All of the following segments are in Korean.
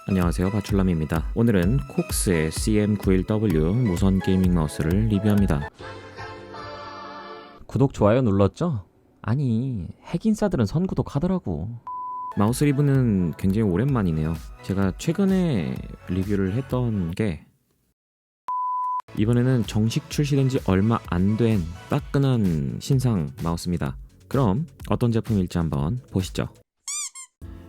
안녕하세요, 바출람입니다. 오늘은 콕스의 CM91W 무선 게이밍 마우스를 리뷰합니다. 구독, 좋아요 눌렀죠? 아니, 핵인싸들은 선구독 하더라고. 마우스 리뷰는 굉장히 오랜만이네요. 제가 최근에 리뷰를 했던 게 이번에는 정식 출시된 지 얼마 안 된 따끈한 신상 마우스입니다. 그럼 어떤 제품일지 한번 보시죠.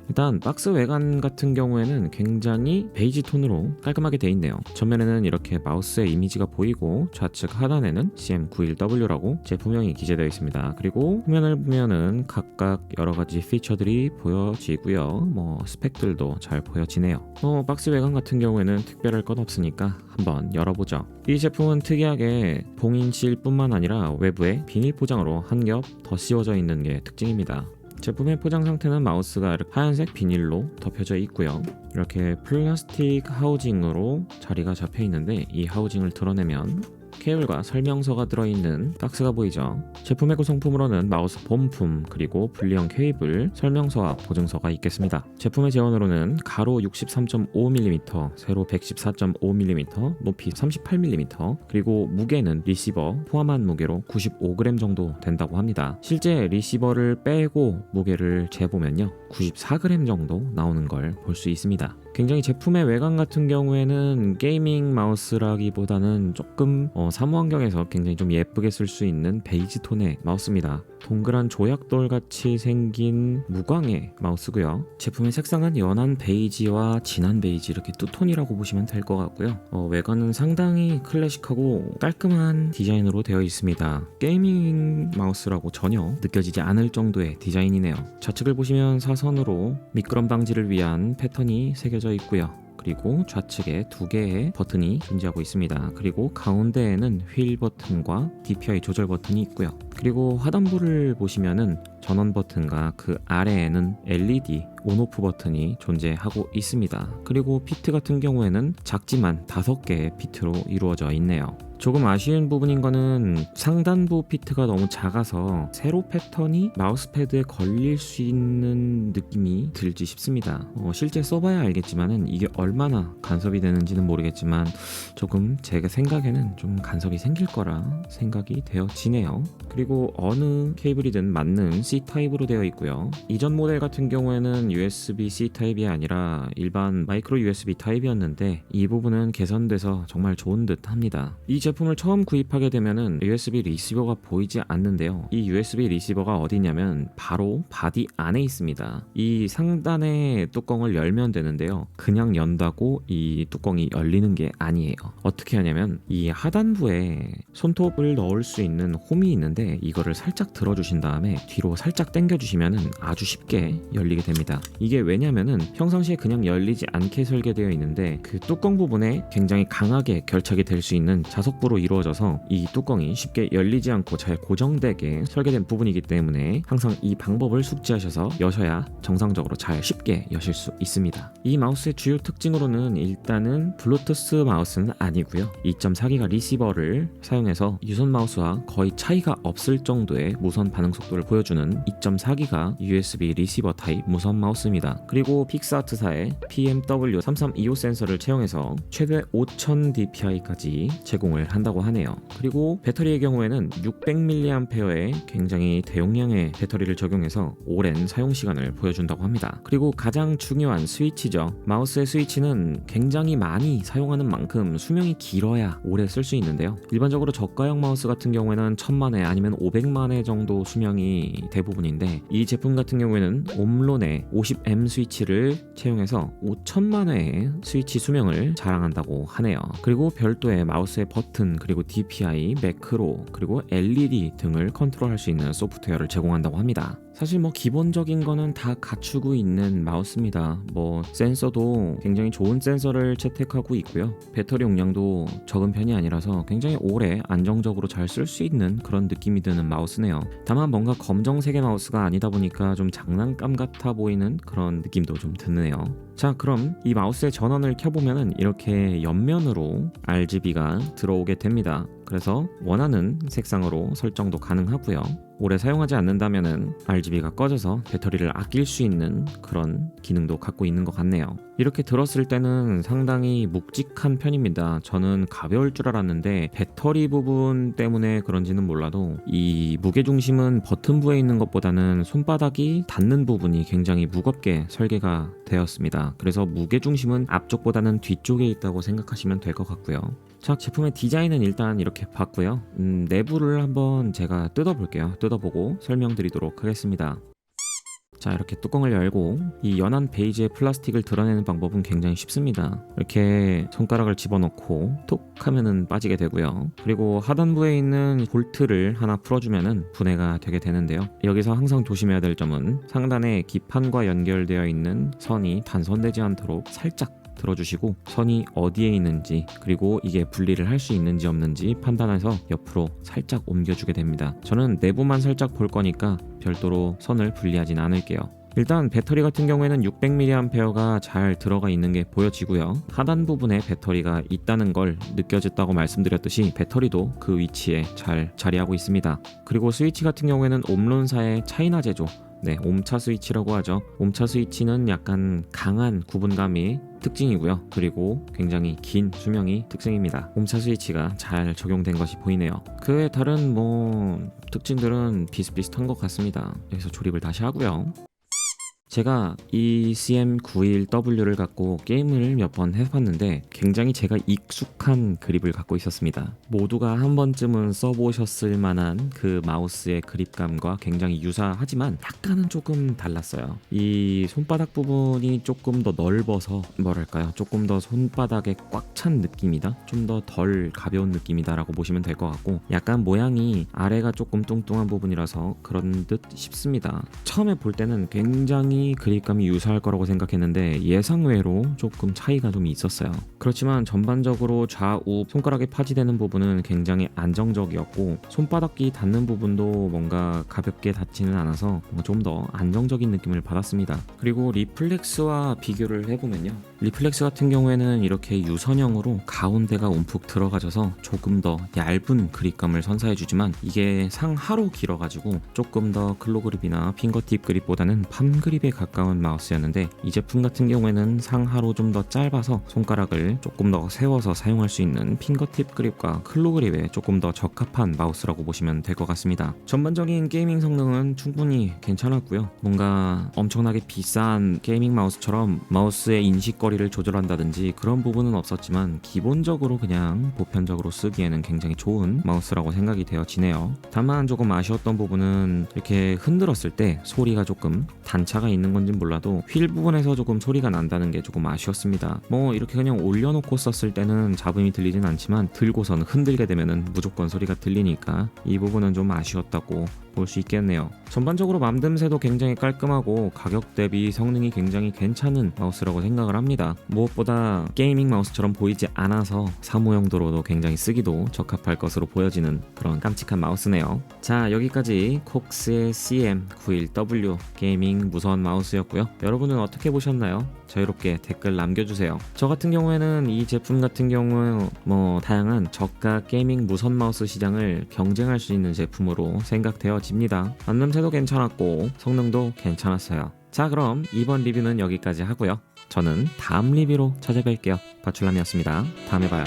일단 박스 외관 같은 경우에는 굉장히 베이지 톤으로 깔끔하게 돼 있네요. 전면에는 이렇게 마우스의 이미지가 보이고 좌측 하단에는 CM91W라고 제품명이 기재되어 있습니다. 그리고 후면을 보면은 각각 여러가지 피처들이 보여지고요. 스펙들도 잘 보여지네요. 박스 외관 같은 경우에는 특별할 건 없으니까 한번 열어보죠. 이 제품은 특이하게 봉인실 뿐만 아니라 외부에 비닐 포장으로 한 겹 더 씌워져 있는 게 특징입니다. 제품의 포장 상태는 마우스가 하얀색 비닐로 덮여져 있고요. 이렇게 플라스틱 하우징으로 자리가 잡혀 있는데 이 하우징을 드러내면 케이블과 설명서가 들어있는 박스가 보이죠. 제품의 구성품으로는 마우스 본품 그리고 분리형 케이블, 설명서와 보증서가 있겠습니다. 제품의 재원으로는 가로 63.5mm, 세로 114.5mm, 높이 38mm, 그리고 무게는 리시버 포함한 무게로 95g 정도 된다고 합니다. 실제 리시버를 빼고 무게를 재보면요, 94g 정도 나오는 걸 볼 수 있습니다. 굉장히 제품의 외관 같은 경우에는 게이밍 마우스라기보다는 조금 사무 환경에서 굉장히 좀 예쁘게 쓸 수 있는 베이지 톤의 마우스입니다. 동그란 조약돌 같이 생긴 무광의 마우스고요. 제품의 색상은 연한 베이지와 진한 베이지 이렇게 투톤이라고 보시면 될 것 같고요. 외관은 상당히 클래식하고 깔끔한 디자인으로 되어 있습니다. 게이밍 마우스라고 전혀 느껴지지 않을 정도의 디자인이네요. 좌측을 보시면 사선으로 미끄럼 방지를 위한 패턴이 새겨져 있고요. 그리고 좌측에 2개의 버튼이 존재하고 있습니다. 그리고 가운데에는 휠 버튼과 DPI 조절 버튼이 있고요. 그리고 하단부를 보시면은 전원 버튼과 그 아래에는 LED 온오프 버튼이 존재하고 있습니다. 그리고 피트 같은 경우에는 작지만 5개의 피트로 이루어져 있네요. 조금 아쉬운 부분인 거는 상단부 피트가 너무 작아서 세로 패턴이 마우스패드에 걸릴 수 있는 느낌이 들지 싶습니다. 실제 써봐야 알겠지만은 이게 얼마나 간섭이 되는지는 모르겠지만 조금 제가 생각에는 좀 간섭이 생길 거라 생각이 되어지네요. 그리고 어느 케이블이든 맞는 C타입으로 되어 있고요. 이전 모델 같은 경우에는 USB-C 타입이 아니라 일반 마이크로 USB 타입이었는데 이 부분은 개선돼서 정말 좋은 듯 합니다. 이 제품을 처음 구입하게 되면은 USB 리시버가 보이지 않는데요. 이 USB 리시버가 어디냐면 바로 바디 안에 있습니다. 이 상단의 뚜껑을 열면 되는데요. 그냥 연다고 이 뚜껑이 열리는 게 아니에요. 어떻게 하냐면 이 하단부에 손톱을 넣을 수 있는 홈이 있는데 이거를 살짝 들어주신 다음에 뒤로 살짝 당겨주시면은 아주 쉽게 열리게 됩니다. 이게 왜냐면은 평상시에 그냥 열리지 않게 설계되어 있는데 그 뚜껑 부분에 굉장히 강하게 결착이 될 수 있는 자석부로 이루어져서 이 뚜껑이 쉽게 열리지 않고 잘 고정되게 설계된 부분이기 때문에 항상 이 방법을 숙지하셔서 여셔야 정상적으로 잘 쉽게 여실 수 있습니다. 이 마우스의 주요 특징으로는 일단은 블루투스 마우스는 아니고요. 2.4기가 리시버를 사용해서 유선 마우스와 거의 차이가 없을 정도의 무선 반응 속도를 보여주는 2.4기가 USB 리시버 타입 무선 마우스입니다. 그리고 픽스아트사의 PMW3325 센서를 채용해서 최대 5000 dpi까지 제공을 한다고 하네요. 그리고 배터리의 경우에는 600mAh의 굉장히 대용량의 배터리를 적용해서 오랜 사용시간을 보여준다고 합니다. 그리고 가장 중요한 스위치죠. 마우스의 스위치는 굉장히 많이 사용하는 만큼 수명이 길어야 오래 쓸 수 있는데요. 일반적으로 저가형 마우스 같은 경우에는 1000만회 아니면 500만회 정도 수명이 대부분인데 이 제품 같은 경우에는 옴론의 50M 스위치를 채용해서 5000만회의 스위치 수명을 자랑한다고 하네요. 그리고 별도의 마우스의 버튼 그리고 DPI, 매크로 그리고 LED 등을 컨트롤할 수 있는 소프트웨어를 제공한다고 합니다. 사실 기본적인 거는 다 갖추고 있는 마우스입니다. 센서도 굉장히 좋은 센서를 채택하고 있고요. 배터리 용량도 적은 편이 아니라서 굉장히 오래 안정적으로 잘 쓸 수 있는 그런 느낌이 드는 마우스네요. 다만 뭔가 검정색의 마우스가 아니다 보니까 좀 장난감 같아 보이는 그런 느낌도 좀 드네요. 자, 그럼 이 마우스의 전원을 켜보면은 이렇게 옆면으로 RGB가 들어오게 됩니다. 그래서 원하는 색상으로 설정도 가능하고요. 오래 사용하지 않는다면은 RGB가 꺼져서 배터리를 아낄 수 있는 그런 기능도 갖고 있는 것 같네요. 이렇게 들었을 때는 상당히 묵직한 편입니다. 저는 가벼울 줄 알았는데 배터리 부분 때문에 그런지는 몰라도 이 무게중심은 버튼부에 있는 것보다는 손바닥이 닿는 부분이 굉장히 무겁게 설계가 되었습니다. 그래서 무게중심은 앞쪽보다는 뒤쪽에 있다고 생각하시면 될 것 같고요. 자, 제품의 디자인은 일단 이렇게 봤고요. 내부를 한번 제가 뜯어볼게요. 뜯어보고 설명드리도록 하겠습니다. 자, 이렇게 뚜껑을 열고 이 연한 베이지의 플라스틱을 드러내는 방법은 굉장히 쉽습니다. 이렇게 손가락을 집어넣고 톡 하면은 빠지게 되고요. 그리고 하단부에 있는 볼트를 하나 풀어주면은 분해가 되게 되는데요. 여기서 항상 조심해야 될 점은 상단에 기판과 연결되어 있는 선이 단선되지 않도록 살짝 들어주시고 선이 어디에 있는지 그리고 이게 분리를 할 수 있는지 없는지 판단해서 옆으로 살짝 옮겨주게 됩니다. 저는 내부만 살짝 볼 거니까 별도로 선을 분리하진 않을게요. 일단 배터리 같은 경우에는 600mAh가 잘 들어가 있는 게 보여지고요. 하단 부분에 배터리가 있다는 걸 느껴졌다고 말씀드렸듯이 배터리도 그 위치에 잘 자리하고 있습니다. 그리고 스위치 같은 경우에는 옴론사의 차이나 제조, 옴차 스위치라고 하죠. 옴차 스위치는 약간 강한 구분감이 특징이고요. 그리고 굉장히 긴 수명이 특징입니다. 옴차 스위치가 잘 적용된 것이 보이네요. 그 외 다른 특징들은 비슷비슷한 것 같습니다. 여기서 조립을 다시 하고요. 제가 이 CM91W를 갖고 게임을 몇 번 해봤는데 굉장히 제가 익숙한 그립을 갖고 있었습니다. 모두가 한 번쯤은 써보셨을 만한 그 마우스의 그립감과 굉장히 유사하지만 약간은 조금 달랐어요. 이 손바닥 부분이 조금 더 넓어서 조금 더 손바닥에 꽉 찬 느낌이다? 좀 더 덜 가벼운 느낌이다 라고 보시면 될 것 같고 약간 모양이 아래가 조금 뚱뚱한 부분이라서 그런 듯 싶습니다. 처음에 볼 때는 굉장히 그립감이 유사할 거라고 생각했는데 예상외로 조금 차이가 좀 있었어요. 그렇지만 전반적으로 좌우 손가락에 파지되는 부분은 굉장히 안정적이었고 손바닥이 닿는 부분도 뭔가 가볍게 닿지는 않아서 좀 더 안정적인 느낌을 받았습니다. 그리고 리플렉스와 비교를 해보면요. 리플렉스 같은 경우에는 이렇게 유선형으로 가운데가 움푹 들어가져서 조금 더 얇은 그립감을 선사해주지만 이게 상하로 길어가지고 조금 더 클로 그립이나 핑거팁 그립보다는 팜 그립에 가까운 마우스였는데 이 제품 같은 경우에는 상하로 좀 더 짧아서 손가락을 조금 더 세워서 사용할 수 있는 핑거팁 그립과 클로 그립에 조금 더 적합한 마우스라고 보시면 될 것 같습니다. 전반적인 게이밍 성능은 충분히 괜찮았고요. 뭔가 엄청나게 비싼 게이밍 마우스처럼 마우스의 인식거리를 조절한다든지 그런 부분은 없었지만 기본적으로 그냥 보편적으로 쓰기에는 굉장히 좋은 마우스라고 생각이 되어지네요. 다만 조금 아쉬웠던 부분은 이렇게 흔들었을 때 소리가 조금 단차가 있는 건지 몰라도 휠 부분에서 조금 소리가 난다는 게 조금 아쉬웠습니다. 이렇게 그냥 올려놓고 썼을 때는 잡음이 들리진 않지만 들고선 흔들게 되면은 무조건 소리가 들리니까 이 부분은 좀 아쉬웠다고 볼 수 있겠네요. 전반적으로 맘듦새도 굉장히 깔끔하고 가격 대비 성능이 굉장히 괜찮은 마우스라고 생각을 합니다. 무엇보다 게이밍 마우스처럼 보이지 않아서 사무용도로도 굉장히 쓰기도 적합할 것으로 보여지는 그런 깜찍한 마우스네요. 자, 여기까지 콕스의 CM91W 게이밍 무선 마우스였고요. 여러분은 어떻게 보셨나요? 자유롭게 댓글 남겨주세요. 저 같은 경우에는 이 제품 같은 경우 다양한 저가 게이밍 무선 마우스 시장을 경쟁할 수 있는 제품으로 생각되어집니다. 만듦새도 괜찮았고 성능도 괜찮았어요. 자, 그럼 이번 리뷰는 여기까지 하고요. 저는 다음 리뷰로 찾아뵐게요. 바출람이었습니다. 다음에 봐요.